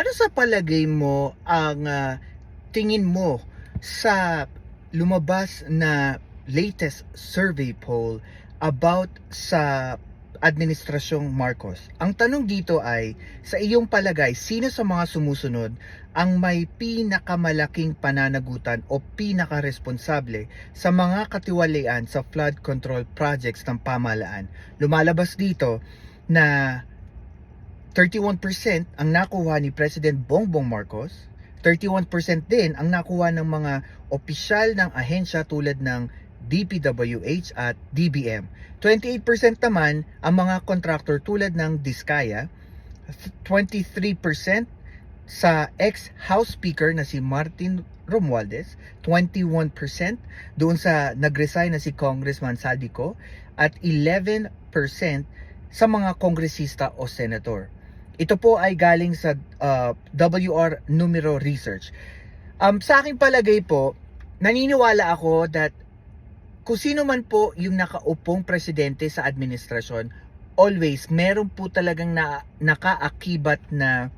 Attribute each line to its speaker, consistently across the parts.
Speaker 1: Ano sa palagay mo ang tingin mo sa lumabas na latest survey poll about sa Administrasyong Marcos? Ang tanong dito ay, sa iyong palagay, sino sa mga sumusunod ang may pinakamalaking pananagutan o pinakaresponsable sa mga katiwalian sa flood control projects ng pamahalaan? Lumalabas dito na 31% ang nakuha ni President Bongbong Marcos, 31% din ang nakuha ng mga opisyal ng ahensya tulad ng DPWH at DBM. 28% naman ang mga contractor tulad ng Diskaya, 23% sa ex-House Speaker na si Martin Romualdez, 21% doon sa nag-resign na si Congressman Saldico, at 11% sa mga kongresista o senator. Ito po ay galing sa WR Numero Research. Sa aking palagay po, naniniwala ako that kung sino man po yung nakaupong presidente sa administrasyon, always meron po talagang nakaakibat na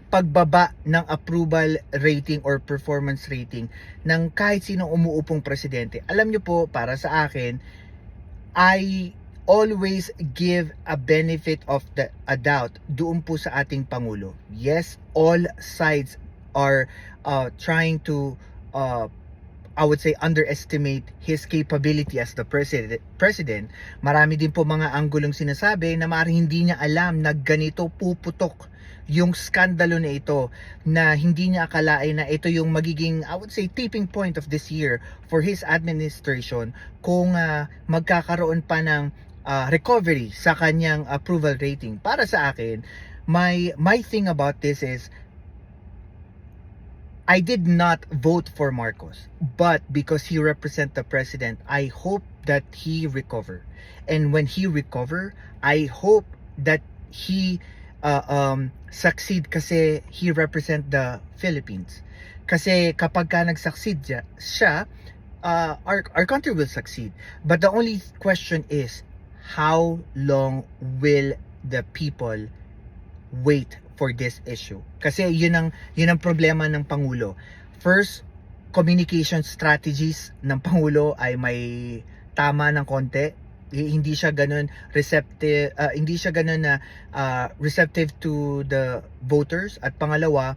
Speaker 1: pagbaba ng approval rating or performance rating ng kahit sinong umuupong presidente. Alam nyo po, para sa akin, I always give a benefit of a doubt doon po sa ating Pangulo. Yes, all sides are trying to I would say underestimate his capability as the president. Marami din po mga anggulong sinasabi na maaaring hindi niya alam na ganito puputok yung skandalo na ito, na hindi niya akalain na ito yung magiging, I would say, tipping point of this year for his administration kung magkakaroon pa ng recovery sa kanyang approval rating. Para sa akin, my thing about this is, I did not vote for Marcos, but because he represents the president, I hope that he recover. And when he recover, I hope that he succeed kasi he represent the Philippines. Kasi kapag ka nag-succeed siya, our country will succeed. But the only question is, how long will the people wait for this issue? Kasi yun ang problema ng Pangulo. First, communication strategies ng Pangulo ay may tama ng konti. Hindi siya ganun receptive, receptive to the voters. At pangalawa,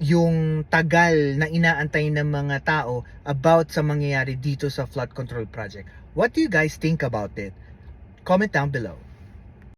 Speaker 1: yung tagal na inaantay ng mga tao about sa mangyayari dito sa flood control project. What do you guys think about it? Comment down below.